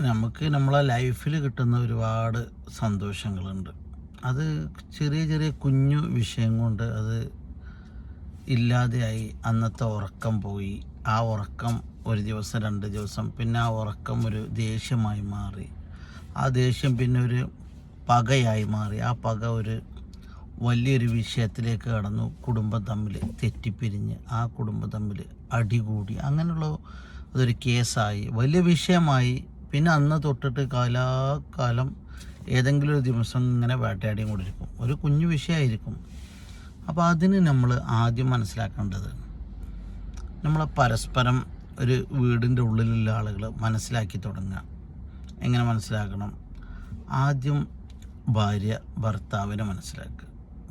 നമുക്ക് നമ്മളെ ലൈഫിൽ കിട്ടുന്ന ഒരുപാട് സന്തോഷങ്ങളുണ്ട്. അത് ചെറിയ ചെറിയ കുഞ്ഞു വിഷയം കൊണ്ട് അത് ഇല്ലാതെയായി. അന്നത്തെ ഉറക്കം പോയി. ആ ഉറക്കം ഒരു ദിവസം 2 ദിവസം, പിന്നെ ആ ഉറക്കം ഒരു ദേഷ്യമായി മാറി. ആ ദേഷ്യം പിന്നെ ഒരു പകയായി മാറി. ആ പക ഒരു വലിയൊരു വിഷയത്തിലേക്ക് കടന്നു. കുടുംബം തമ്മിൽ തെറ്റിപ്പിരിഞ്ഞ് ആ കുടുംബം തമ്മിൽ അടികൂടി. അങ്ങനെയുള്ള അതൊരു കേസായി, വലിയ വിഷയമായി. പിന്നെ അന്ന് തൊട്ടിട്ട് കാലാകാലം ഏതെങ്കിലും ഒരു ദിവസം ഇങ്ങനെ വേട്ടയാടിയും കൊണ്ടിരിക്കും. ഒരു കുഞ്ഞു വിഷയമായിരിക്കും. അപ്പോൾ അതിന് നമ്മൾ ആദ്യം മനസ്സിലാക്കേണ്ടത്, നമ്മളെ പരസ്പരം ഒരു വീടിൻ്റെ ഉള്ളിലുള്ള ആളുകൾ മനസ്സിലാക്കി തുടങ്ങുക. എങ്ങനെ മനസ്സിലാക്കണം? ആദ്യം ഭാര്യ ഭർത്താവിനെ മനസ്സിലാക്കുക,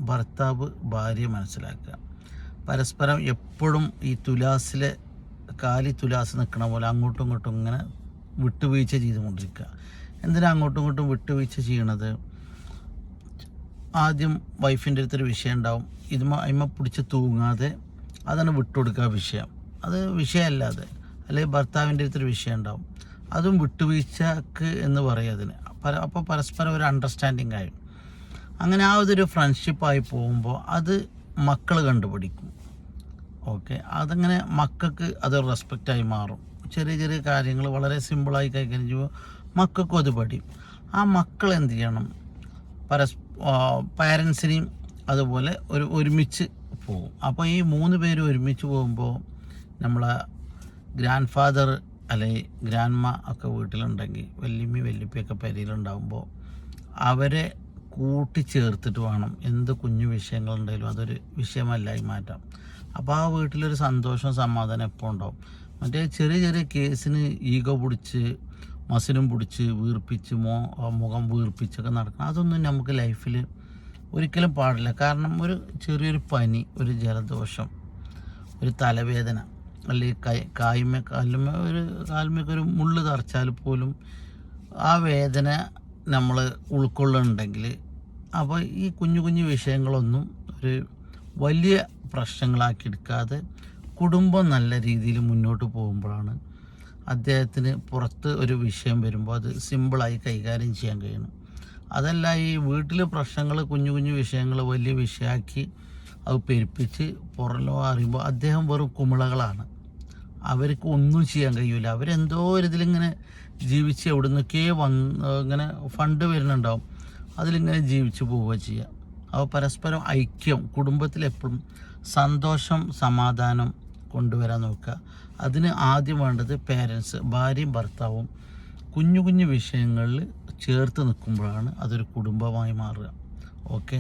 ഭർത്താവ് ഭാര്യ മനസ്സിലാക്കുക. പരസ്പരം എപ്പോഴും ഈ തുലാസിലെ കാലി തുലാസ് നിൽക്കണ പോലെ അങ്ങോട്ടും ഇങ്ങോട്ടും ഇങ്ങനെ വിട്ടുവീഴ്ച ചെയ്തുകൊണ്ടിരിക്കുക. എന്തിനാ അങ്ങോട്ടും ഇങ്ങോട്ടും വിട്ടുവീഴ്ച ചെയ്യണത്? ആദ്യം വൈഫിൻ്റെ അടുത്തൊരു വിഷയം ഉണ്ടാവും, അതിന്മേൽ പിടിച്ച് തൂങ്ങാതെ അതാണ് വിട്ടുകൊടുക്കുക വിഷയം. അത് വിഷയമല്ലാതെ, അല്ലെങ്കിൽ ഭർത്താവിൻ്റെ അടുത്തൊരു വിഷയം ഉണ്ടാവും, അതും വിട്ടുവീഴ്ചക്ക് എന്ന് പറയും അതിന്. അപ്പോൾ പരസ്പരം ഒരു അണ്ടർസ്റ്റാൻഡിങ് ആയി. അങ്ങനെ ആ ഒരു ഫ്രണ്ട്ഷിപ്പായി പോകുമ്പോൾ അത് മക്കൾ കണ്ടുപിടിക്കും. ഓക്കെ, അതങ്ങനെ മക്കൾക്ക് അത് റെസ്പെക്റ്റായി മാറും. ചെറിയ ചെറിയ കാര്യങ്ങൾ വളരെ സിമ്പിളായി കൈകാര്യം ചെയ്യുമ്പോൾ മക്കൾക്കും അത് പഠിക്കും. ആ മക്കൾ എന്ത് ചെയ്യണം? പാരൻസിനെയും അതുപോലെ ഒരുമിച്ച് പോകും. അപ്പോൾ ഈ 3 പേരും ഒരുമിച്ച് പോകുമ്പോൾ നമ്മളെ ഗ്രാൻഡ് ഫാദർ അല്ലെങ്കിൽ ഗ്രാൻഡ്മ ഒക്കെ വീട്ടിലുണ്ടെങ്കിൽ, വല്യമ്മ വല്യപ്പയൊക്കെ പെരയിലുണ്ടാകുമ്പോൾ അവരെ കൂട്ടിച്ചേർത്തിട്ട് വേണം എന്ത് കുഞ്ഞു വിഷയങ്ങളുണ്ടെങ്കിലും അതൊരു വിഷയമല്ലായി മാറ്റാം. അപ്പോൾ ആ വീട്ടിലൊരു സന്തോഷം സമാധാനം എപ്പോൾ ഉണ്ടാവും. മറ്റേ ചെറിയ ചെറിയ കേസിന് ഈഗോ പിടിച്ച് മസിലും പിടിച്ച് വീർപ്പിച്ച് മുഖം വീർപ്പിച്ചൊക്കെ നടക്കണം, അതൊന്നും നമുക്ക് ലൈഫിൽ ഒരിക്കലും പാടില്ല. കാരണം ഒരു ചെറിയൊരു പനി, ഒരു ജലദോഷം, ഒരു തലവേദന, അല്ലെങ്കിൽ കാലുമേക്ക് ഒരു മുള്ള് തറച്ചാൽ പോലും ആ വേദന നമ്മൾ ഉൾക്കൊള്ളുന്നുണ്ടെങ്കിൽ, അപ്പോൾ ഈ കുഞ്ഞു കുഞ്ഞു വിഷയങ്ങളൊന്നും ഒരു വലിയ പ്രശ്നങ്ങളാക്കി എടുക്കാതെ കുടുംബം നല്ല രീതിയിൽ മുന്നോട്ട് പോകുമ്പോഴാണ് അദ്ദേഹത്തിന് പുറത്ത് ഒരു വിഷയം വരുമ്പോൾ അത് സിമ്പിളായി കൈകാര്യം ചെയ്യാൻ കഴിയണം. അതല്ല ഈ വീട്ടിൽ പ്രശ്നങ്ങൾ, കുഞ്ഞു കുഞ്ഞു വിഷയങ്ങൾ വലിയ വിഷയമാക്കി അത് പെരുപ്പിച്ച് പുറലോ അറിയുമ്പോൾ അദ്ദേഹം വെറും കുമിളകളാണ്. അവർക്ക് ഒന്നും ചെയ്യാൻ കഴിയില്ല. അവരെന്തോ ഒരു ഇതിലിങ്ങനെ ജീവിച്ച് എവിടെ നിന്നൊക്കെ ഇങ്ങനെ ഫണ്ട് വരുന്നുണ്ടാവും, അതിലിങ്ങനെ ജീവിച്ച് പോവുക ചെയ്യുക. അപ്പോൾ പരസ്പരം ഐക്യം, കുടുംബത്തിലെപ്പോഴും സന്തോഷം സമാധാനം കൊണ്ടുവരാൻ നോക്കുക. അതിന് ആദ്യം വേണ്ടത് പേരൻസ്, ഭാര്യയും ഭർത്താവും കുഞ്ഞു കുഞ്ഞു വിഷയങ്ങളിൽ ചേർത്ത് നിൽക്കുമ്പോഴാണ് അതൊരു കുടുംബമായി മാറുക. ഓക്കെ.